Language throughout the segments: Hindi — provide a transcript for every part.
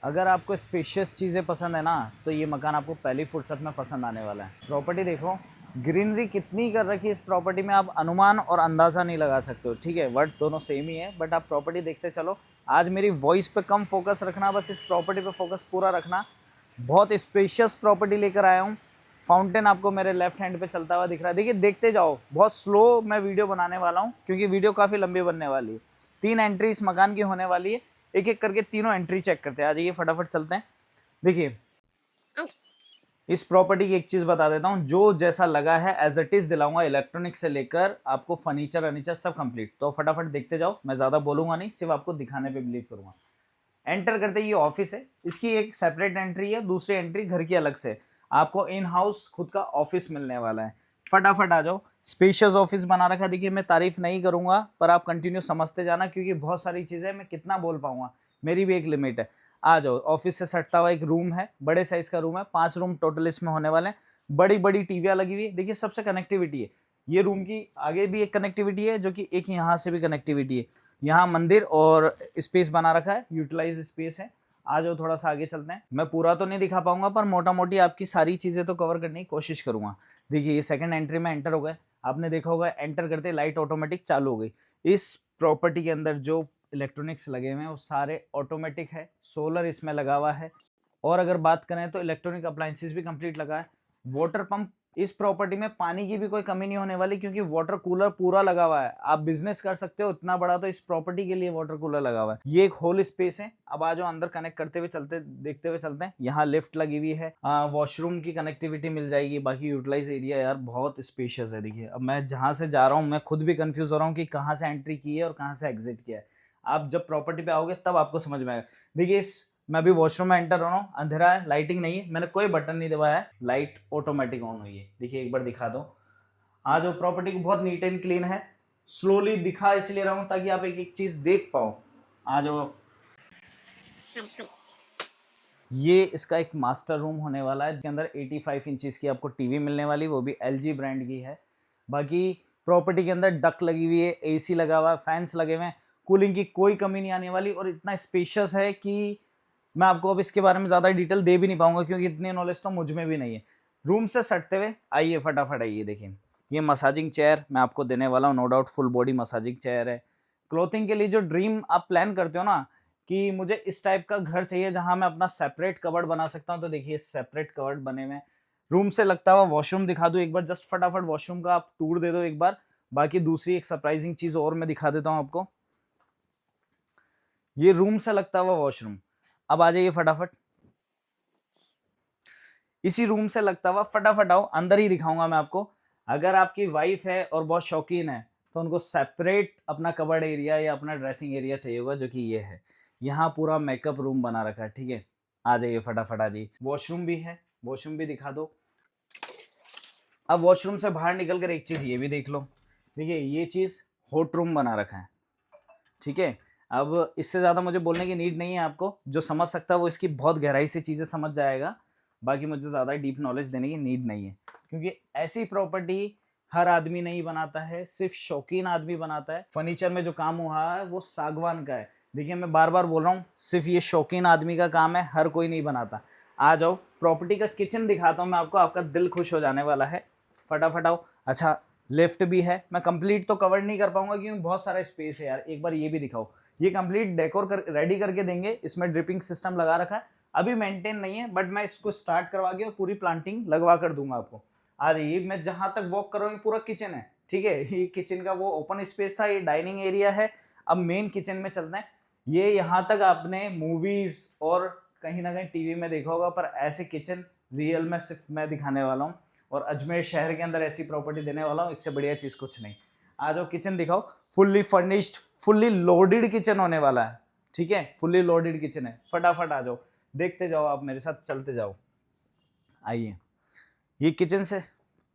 अगर आपको स्पेशियस चीज़ें पसंद है ना, तो ये मकान आपको पहली फुर्सत में पसंद आने वाला है। प्रॉपर्टी देखो, ग्रीनरी कितनी कर रखी है इस प्रॉपर्टी में, आप अनुमान और अंदाज़ा नहीं लगा सकते हो। ठीक है, वर्ड दोनों सेम ही है, बट आप प्रॉपर्टी देखते चलो। आज मेरी वॉइस पे कम फोकस रखना, बस इस प्रॉपर्टी पे फोकस पूरा रखना। बहुत स्पेशियस प्रॉपर्टी लेकर आया हूँ। फाउंटेन आपको मेरे लेफ्ट हैंड पे चलता हुआ दिख रहा है। देखिए, देखते जाओ, बहुत स्लो मैं वीडियो बनाने वाला हूँ क्योंकि वीडियो काफ़ी लंबी बनने वाली है। 3 एंट्री इस मकान की होने वाली है। एक एक करके तीनों एंट्री चेक करते हैं। आ जाइए, फटाफट चलते हैं। देखिए, इस प्रॉपर्टी की एक चीज बता देता हूँ, जो जैसा लगा है एज इट इज दिलाऊंगा। इलेक्ट्रॉनिक से लेकर आपको फर्नीचर सब कंप्लीट। तो फटाफट देखते जाओ, मैं ज्यादा बोलूंगा नहीं, सिर्फ आपको दिखाने पे बिलीव करूंगा। एंटर करते ही ये ऑफिस है। इसकी एक सेपरेट एंट्री है, दूसरी एंट्री घर की अलग से। आपको इन हाउस खुद का ऑफिस मिलने वाला है। फटाफट आ जाओ। स्पेशियस ऑफिस बना रखा। देखिए, मैं तारीफ नहीं करूंगा, पर आप कंटिन्यू समझते जाना क्योंकि बहुत सारी चीजें मैं कितना बोल पाऊंगा, मेरी भी एक लिमिट है। आ जाओ। ऑफिस से सटता हुआ एक रूम है, बड़े साइज का रूम है। 5 रूम टोटल इसमें होने वाले हैं। बड़ी बड़ी टीवियां लगी हुई है। देखिए, सबसे कनेक्टिविटी है। ये रूम की आगे भी एक कनेक्टिविटी है, जो कि एक यहाँ से भी कनेक्टिविटी है। यहाँ मंदिर और स्पेस बना रखा है, यूटिलाइज स्पेस है। आ जाओ, थोड़ा सा आगे चलते हैं। मैं पूरा तो नहीं दिखा पाऊंगा, पर मोटा मोटी आपकी सारी चीजें तो कवर करने की कोशिश करूंगा। देखिए, ये सेकंड एंट्री में एंटर हो गए। आपने देखा होगा, एंटर करते लाइट ऑटोमेटिक चालू हो गई। इस प्रॉपर्टी के अंदर जो इलेक्ट्रॉनिक्स लगे हुए हैं वो सारे ऑटोमेटिक है। सोलर इसमें लगा हुआ है। और अगर बात करें तो इलेक्ट्रॉनिक अप्लायंसेस भी कंप्लीट लगा है। Water pump. इस प्रॉपर्टी में पानी की भी कोई कमी नहीं होने वाली क्योंकि वाटर कूलर पूरा लगा हुआ है। आप बिजनेस कर सकते हो इतना बड़ा, तो इस प्रॉपर्टी के लिए वाटर कूलर लगा हुआ है। ये एक होल स्पेस है। अब आ जाओ, अंदर कनेक्ट करते हुए चलते, देखते हुए चलते हैं। यहाँ लिफ्ट लगी हुई है, वॉशरूम की कनेक्टिविटी मिल जाएगी। बाकी यूटिलाइज एरिया यार बहुत स्पेशियस है। देखिए, अब मैं जहां से जा रहा हूँ मैं खुद भी कंफ्यूज हो रहा हूँ कि कहाँ से एंट्री की है और कहाँ से एग्जिट किया है। आप जब प्रॉपर्टी पे आओगे तब आपको समझ में आएगा। देखिए, मैं अभी वॉशरूम में एंटर हो रहा हूँ, अंधेरा है, लाइटिंग नहीं है, मैंने कोई बटन नहीं दबाया है, लाइट ऑटोमेटिक ऑन हुई है। देखिए, एक बार दिखा दो। आज वो प्रॉपर्टी को बहुत नीट एंड क्लीन है। स्लोली दिखा इसलिए रहा हूँ ताकि आप एक एक चीज देख पाओ। आ जाओ। ये इसका एक मास्टर रूम होने वाला है, जिसके अंदर 85 इंचेस की आपको टीवी मिलने वाली, वो भी एलजी ब्रांड की है। बाकी प्रॉपर्टी के अंदर डक लगी हुई है, एसी लगा हुआ है, फैंस लगे हुए हैं। कूलिंग की कोई कमी नहीं आने वाली और इतना स्पेशियस है कि मैं आपको अब इसके बारे में ज़्यादा डिटेल दे भी नहीं पाऊंगा क्योंकि इतनी नॉलेज तो मुझ में भी नहीं है। रूम से सटते हुए आइए, फटाफट आइए। देखिए, ये मसाजिंग चेयर मैं आपको देने वाला हूँ। No doubt full body massaging chair है। क्लोथिंग के लिए जो ड्रीम आप प्लान करते हो ना कि मुझे इस टाइप का घर चाहिए जहां मैं अपना सेपरेट कबर्ड बना सकता हूं, तो देखिए, सेपरेट कबर्ड बने हुए। रूम से लगता हुआ वॉशरूम दिखा दूं एक बार, जस्ट फटाफट वॉशरूम का आप टूर दे दो एक बार। बाकी दूसरी एक सरप्राइजिंग चीज और मैं दिखा देता हूं आपको। ये रूम से लगता हुआ वॉशरूम। अब आ जाइए फटाफट। इसी रूम से लगता हुआ, फटाफट आओ, अंदर ही दिखाऊंगा मैं आपको। अगर आपकी वाइफ है और बहुत शौकीन है तो उनको सेपरेट अपना कबर्ड एरिया या अपना ड्रेसिंग एरिया चाहिए होगा, जो कि ये है। यहाँ पूरा मेकअप रूम बना रखा है। ठीक है, आ जाइए फटाफट, आ जाइए। वॉशरूम भी है, वॉशरूम भी दिखा दो। अब वॉशरूम से बाहर निकल कर एक चीज ये भी देख लो। देखिए, ये चीज हॉट रूम बना रखा है। ठीक है, अब इससे ज़्यादा मुझे बोलने की नीड नहीं है। आपको जो समझ सकता है वो इसकी बहुत गहराई से चीज़ें समझ जाएगा। बाकी मुझे ज़्यादा डीप नॉलेज देने की नीड नहीं है क्योंकि ऐसी प्रॉपर्टी हर आदमी नहीं बनाता है, सिर्फ शौकीन आदमी बनाता है। फर्नीचर में जो काम हुआ है वो सागवान का है। देखिए, मैं बार बार बोल रहा हूँ, सिर्फ ये शौकीन आदमी का काम है, हर कोई नहीं बनाता। आ जाओ, प्रॉपर्टी का किचन दिखाता हूँ मैं आपको, आपका दिल खुश हो जाने वाला है। फटाफट आओ। अच्छा, लिफ्ट भी है। मैं कंप्लीट तो कवर नहीं कर पाऊंगा क्योंकि बहुत सारा स्पेस है यार। एक बार ये भी दिखाओ। ये कंप्लीट डेकोर कर रेडी करके देंगे। इसमें ड्रिपिंग सिस्टम लगा रखा है, अभी मेंटेन नहीं है, बट मैं इसको स्टार्ट करवा के और पूरी प्लांटिंग लगवा कर दूंगा आपको। आ जाइए, मैं जहां तक वॉक कर रहा हूँ पूरा किचन है। ठीक है, ये किचन का वो ओपन स्पेस था, ये डाइनिंग एरिया है। अब मेन किचन में चलते हैं। ये यहाँ तक आपने मूवीज और कहीं ना कहीं टीवी में देखा होगा, पर ऐसे किचन रियल में सिर्फ मैं दिखाने वाला हूँ और अजमेर शहर के अंदर ऐसी प्रॉपर्टी देने वाला हूँ। इससे बढ़िया चीज कुछ नहीं। आ जाओ, किचन दिखाओ। Fully furnished, fully loaded kitchen होने वाला है। ठीक है, फुल्ली लोडेड किचन है। फटाफट आ जाओ, देखते जाओ, आप मेरे साथ चलते जाओ। आइए, ये किचन से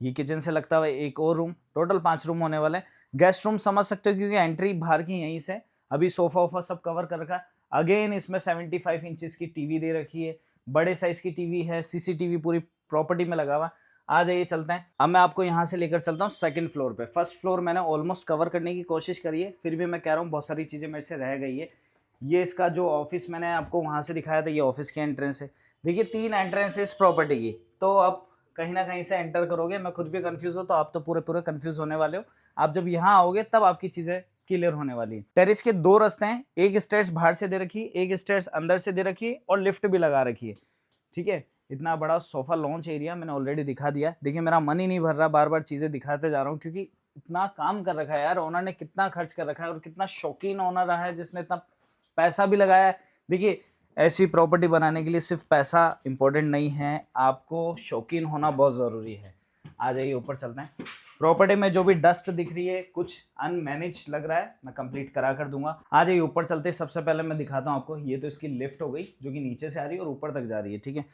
ये किचन से लगता हुआ एक और रूम। टोटल 5 रूम होने वाले हैं। गेस्ट रूम समझ सकते हो क्योंकि एंट्री बाहर की यहीं से। अभी सोफा वोफा सब कवर कर रखा है। अगेन इसमें 75 इंचेस की टीवी दे रखी है, बड़े साइज की टीवी है। सीसीटीवी पूरी प्रॉपर्टी में लगा हुआ। आ जाइए, चलते हैं। अब मैं आपको यहाँ से लेकर चलता हूँ सेकंड फ्लोर पे। फर्स्ट फ्लोर मैंने ऑलमोस्ट कवर करने की कोशिश करी है, फिर भी मैं कह रहा हूँ बहुत सारी चीजें मेरे से रह गई है। ये इसका जो ऑफिस मैंने आपको वहाँ से दिखाया था, ये ऑफिस की एंट्रेंस है। देखिए 3 एंट्रेंस है इस प्रॉपर्टी की, तो आप कहीं ना कहीं से एंटर करोगे, मैं खुद भी कंफ्यूज हूँ, तो आप तो पूरे पूरे कंफ्यूज होने वाले हो। आप जब यहाँ आओगे तब आपकी चीज़ें क्लियर होने वाली है। टेरेस के 2 रास्ते हैं, एक स्टेयर्स बाहर से दे रखी है, एक स्टेयर्स अंदर से दे रखी है, और लिफ्ट भी लगा रखी है। ठीक है, इतना बड़ा सोफा लॉन्च एरिया मैंने ऑलरेडी दिखा दिया। देखिए मेरा मन ही नहीं भर रहा, बार बार चीज़ें दिखाते जा रहा हूँ, क्योंकि इतना काम कर रखा है यार ओनर ने, कितना खर्च कर रखा है, और कितना शौकीन ओनर रहा है जिसने इतना पैसा भी लगाया है। देखिए ऐसी प्रॉपर्टी बनाने के लिए सिर्फ पैसा इंपॉर्टेंट नहीं है, आपको शौकीन होना बहुत ज़रूरी है। आ जाइए ऊपर चलते हैं। प्रॉपर्टी में जो भी डस्ट दिख रही है, कुछ अनमैनेज लग रहा है, मैं कंप्लीट करा कर दूंगा। आ जाइए ऊपर चलते हैं। सबसे पहले मैं दिखाता हूँ आपको, ये तो इसकी लिफ्ट हो गई जो कि नीचे से आ रही है और ऊपर तक जा रही है। ठीक है,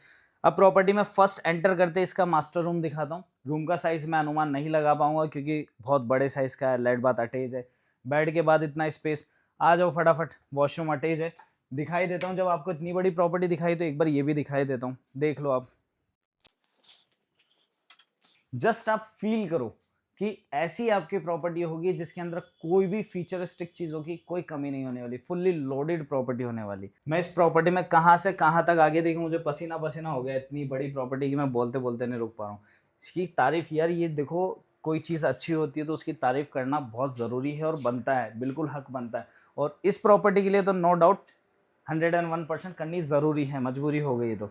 अब प्रॉपर्टी में फर्स्ट एंटर करते इसका मास्टर रूम दिखाता हूँ। रूम का साइज मैं अनुमान नहीं लगा पाऊंगा क्योंकि बहुत बड़े साइज का है, लेट बात अटैच है, बेड के बाद इतना स्पेस। आ जाओ फटाफट, वॉशरूम अटैच है, दिखाई देता हूँ। जब आपको इतनी बड़ी प्रॉपर्टी दिखाई तो एक बार ये भी दिखाई देता हूँ, देख लो आप। जस्ट आप फील करो कि ऐसी आपकी प्रॉपर्टी होगी जिसके अंदर कोई भी फीचरिस्टिक चीजों की कोई कमी नहीं होने वाली, फुल्ली लोडेड प्रॉपर्टी होने वाली। मैं इस प्रॉपर्टी में कहां से कहां तक आगे देखूं, मुझे पसीना पसीना हो गया, इतनी बड़ी प्रॉपर्टी की मैं बोलते बोलते नहीं रुक पा रहा हूँ। इसकी तारीफ यार, ये देखो, कोई चीज़ अच्छी होती है तो उसकी तारीफ करना बहुत ज़रूरी है और बनता है, बिल्कुल हक बनता है। और इस प्रॉपर्टी के लिए तो नो डाउट 101% करनी ज़रूरी है, मजबूरी हो गई। तो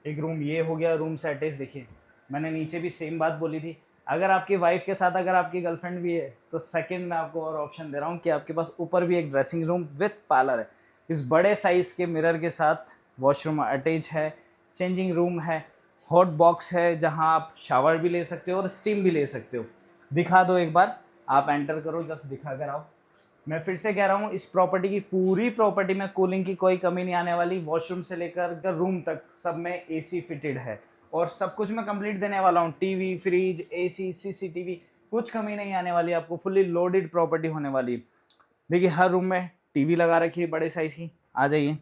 एक रूम ये हो गया, रूम से अटैच। देखिए मैंने नीचे भी सेम बात बोली थी, अगर आपकी वाइफ के साथ अगर आपकी गर्लफ्रेंड भी है तो सेकंड मैं आपको और ऑप्शन दे रहा हूँ कि आपके पास ऊपर भी एक ड्रेसिंग रूम विथ पार्लर है, इस बड़े साइज़ के मिरर के साथ। वॉशरूम अटैच है, चेंजिंग रूम है, हॉट बॉक्स है जहाँ आप शावर भी ले सकते हो और स्टीम भी ले सकते हो। दिखा दो एक बार, आप एंटर करो, जस्ट दिखा कर आओ। मैं फिर से कह रहा हूँ, इस प्रॉपर्टी की पूरी प्रॉपर्टी में कूलिंग की कोई कमी नहीं आने वाली। वॉशरूम से लेकर रूम तक सब में एसी फिटेड है और सब कुछ मैं कंप्लीट देने वाला हूँ। टीवी, फ्रिज, एसी, सीसीटीवी, कुछ कमी नहीं आने वाली, आपको फुल्ली लोडेड प्रॉपर्टी होने वाली है। देखिए हर रूम में टीवी लगा रखी है बड़े साइज की। आ जाइए,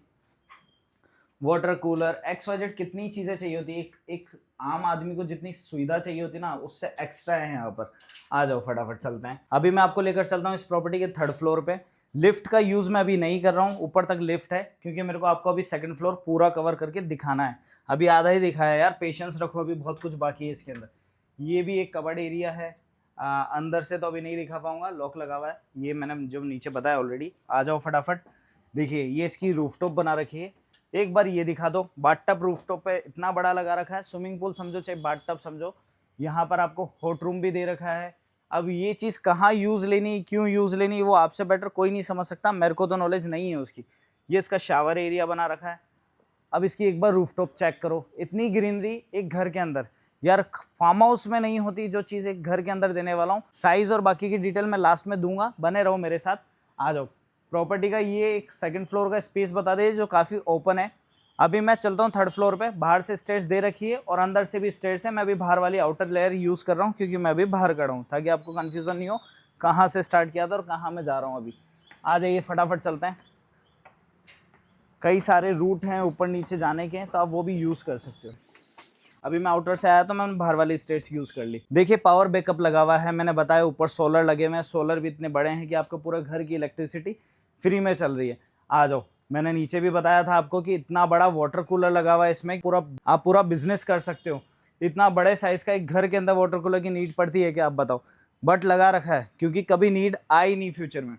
वाटर कूलर, XYZ, कितनी चीज़ें चाहिए होती है, एक आम आदमी को जितनी सुविधा चाहिए होती है ना, उससे एक्स्ट्रा है यहाँ पर। आ जाओ फटाफट चलते हैं। अभी मैं आपको लेकर चलता हूँ इस प्रॉपर्टी के 3rd फ्लोर पे। लिफ्ट का यूज़ मैं अभी नहीं कर रहा हूँ, ऊपर तक लिफ्ट है क्योंकि मेरे को आपको अभी 2nd फ्लोर पूरा कवर करके दिखाना है। अभी आधा ही दिखाया है यार, पेशेंस रखो, अभी बहुत कुछ बाकी है इसके अंदर। ये भी एक कबर्ड एरिया है, अंदर से तो अभी नहीं दिखा पाऊंगा, लॉक लगा हुआ है। ये मैंने जो नीचे बताया ऑलरेडी। आ जाओ फटाफट। देखिए ये इसकी रूफटॉप बना रखी है, एक बार ये दिखा दो। बाथटब रूफटॉप पे इतना बड़ा लगा रखा है, स्विमिंग पूल समझो चाहे बाथटब समझो। यहाँ पर आपको हॉट रूम भी दे रखा है। अब ये चीज़ कहाँ यूज़ लेनी, क्यों यूज़ लेनी, वो आपसे बेटर कोई नहीं समझ सकता, मेरे को तो नॉलेज नहीं है उसकी। ये इसका शावर एरिया बना रखा है। अब इसकी एक बार रूफटॉप चेक करो, इतनी ग्रीनरी एक घर के अंदर, यार फार्म हाउस में नहीं होती जो चीज़ एक घर के अंदर देने वाला हूँ। साइज़ और बाकी की डिटेल मैं लास्ट में दूंगा, बने रहो मेरे साथ। आ जाओ। प्रॉपर्टी का ये एक 2nd फ्लोर का स्पेस बता दे जो काफ़ी ओपन है। अभी मैं चलता हूँ 3rd फ्लोर पे। बाहर से स्टेयर्स दे रखी है और अंदर से भी स्टेयर्स है। मैं अभी बाहर वाली आउटर लेयर यूज़ कर रहा हूँ क्योंकि मैं अभी बाहर खड़ा हूँ, ताकि आपको कन्फ्यूज़न नहीं हो कहाँ से स्टार्ट किया था और कहाँ मैं जा रहा हूँ अभी। आ जाइए फटाफट चलते हैं। कई सारे रूट हैं ऊपर नीचे जाने के, तो आप वो भी यूज़ कर सकते हो। अभी मैं आउटर से आया तो मैंने बाहर वाली स्टेयर्स यूज़ कर ली। देखिए पावर बैकअप लगा हुआ है, मैंने बताया ऊपर सोलर लगे हुए हैं। सोलर भी इतने बड़े हैं कि आपको पूरा घर की इलेक्ट्रिसिटी फ्री में चल रही है। आ जाओ, मैंने नीचे भी बताया था आपको कि इतना बड़ा वाटर कूलर लगा हुआ है इसमें, पूरा आप पूरा बिजनेस कर सकते हो। इतना बड़े साइज़ का एक घर के अंदर वाटर कूलर की नीड पड़ती है क्या, आप बताओ? बट लगा रखा है क्योंकि कभी नीड आई नहीं फ्यूचर में।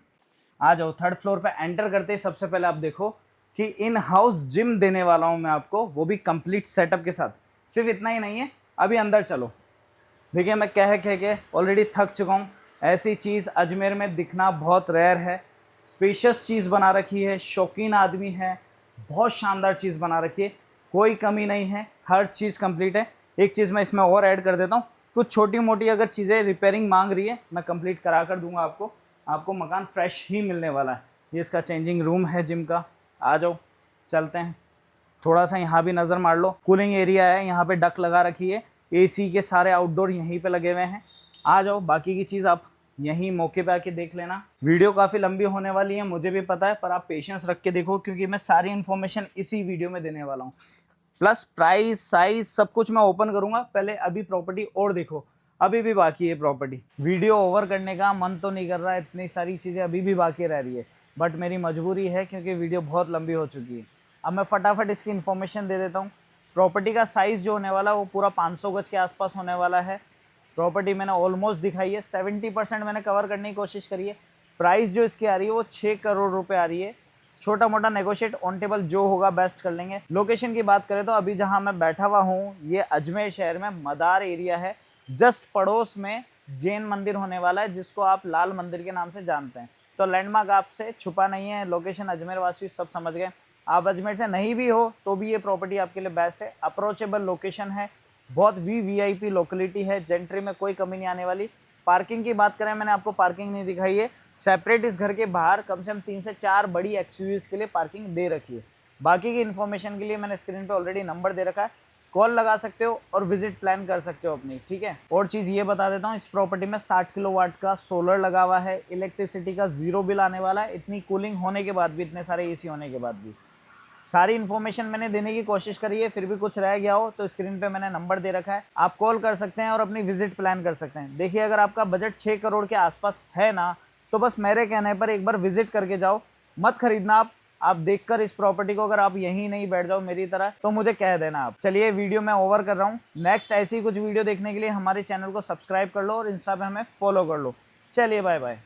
आ जाओ 3rd फ्लोर पे एंटर करते ही सबसे पहले आप देखो कि इन हाउस जिम देने वाला हूँ मैं आपको, वो भी कंप्लीट सेटअप के साथ। सिर्फ इतना ही नहीं है, अभी अंदर चलो। देखिए मैं कह के ऑलरेडी थक चुका हूँ। ऐसी चीज़ अजमेर में दिखना बहुत रेयर है। स्पेशियस चीज़ बना रखी है, शौकीन आदमी है, बहुत शानदार चीज़ बना रखी है, कोई कमी नहीं है, हर चीज़ कंप्लीट है। एक चीज़ मैं इसमें और ऐड कर देता हूँ, कुछ छोटी मोटी अगर चीज़ें रिपेयरिंग मांग रही है मैं कंप्लीट करा कर दूंगा आपको मकान फ्रेश ही मिलने वाला है। ये इसका चेंजिंग रूम है जिम का। आ जाओ चलते हैं। थोड़ा सा यहाँ भी नज़र मार लो, कूलिंग एरिया है, यहाँ पे डक लगा रखी है, एसी के सारे आउटडोर यहीं पे लगे हुए हैं। आ जाओ, बाकी की चीज़ आप यहीं मौके पे आके देख लेना। वीडियो काफ़ी लंबी होने वाली है मुझे भी पता है, पर आप पेशेंस रख के देखो क्योंकि मैं सारी इन्फॉर्मेशन इसी वीडियो में देने वाला हूँ। प्लस प्राइस, साइज, सब कुछ मैं ओपन करूँगा। पहले अभी प्रॉपर्टी और देखो, अभी भी बाकी है प्रॉपर्टी। वीडियो ओवर करने का मन तो नहीं कर रहा, इतनी सारी चीज़ें अभी भी बाकी रह रही है। बट मेरी मजबूरी है क्योंकि वीडियो बहुत लंबी हो चुकी है। अब मैं फटाफट इसकी इन्फॉर्मेशन दे देता हूँ। प्रॉपर्टी का साइज़ जो होने वाला है वो पूरा 500 गज के आसपास होने वाला है। प्रॉपर्टी मैंने ऑलमोस्ट दिखाई है, 70% मैंने कवर करने की कोशिश करी है। प्राइस जो इसकी आ रही है वो 6 करोड़ रुपए आ रही है। छोटा मोटा नेगोशिएट ऑन टेबल जो होगा बेस्ट कर लेंगे। लोकेशन की बात करें तो अभी जहां मैं बैठा हुआ हूँ ये अजमेर शहर में मदार एरिया है। जस्ट पड़ोस में जैन मंदिर होने वाला है जिसको आप लाल मंदिर के नाम से जानते हैं। तो लैंडमार्क आपसे छुपा नहीं है, लोकेशन अजमेर वासी सब समझ गए। आप अजमेर से नहीं भी हो तो भी ये प्रॉपर्टी आपके लिए बेस्ट है। अप्रोचेबल लोकेशन है, बहुत वीआईपी लोकेलिटी है, जेंट्री में कोई कमी नहीं आने वाली। पार्किंग की बात करें, मैंने आपको पार्किंग नहीं दिखाई है। सेपरेट इस घर के बाहर कम से कम 3 से 4 बड़ी एक्सयूवीज के लिए पार्किंग दे रखी है। बाकी की इन्फॉर्मेशन के लिए मैंने स्क्रीन पे ऑलरेडी नंबर दे रखा है, कॉल लगा सकते हो और विजिट प्लान कर सकते हो अपनी, ठीक है। और चीज़ ये बता देता हूँ, इस प्रॉपर्टी में 60 किलोवाट का सोलर लगा हुआ है। इलेक्ट्रिसिटी का 0 बिल आने वाला है, इतनी कूलिंग होने के बाद भी, इतने सारे एसी होने के बाद भी। सारी इन्फॉर्मेशन मैंने देने की कोशिश करी है, फिर भी कुछ रह गया हो तो स्क्रीन पे मैंने नंबर दे रखा है, आप कॉल कर सकते हैं और अपनी विजिट प्लान कर सकते हैं। देखिए अगर आपका बजट 6 करोड़ के आसपास है ना, तो बस मेरे कहने पर एक बार विजिट करके जाओ, मत खरीदना आप देखकर इस प्रॉपर्टी को, अगर आप यहीं नहीं बैठ जाओ मेरी तरह तो मुझे कह देना आप। चलिए वीडियो मैं ओवर कर रहा हूँ। नेक्स्ट ऐसी कुछ वीडियो देखने के लिए हमारे चैनल को सब्सक्राइब कर लो और इंस्टा पे हमें फॉलो कर लो। चलिए बाय बाय।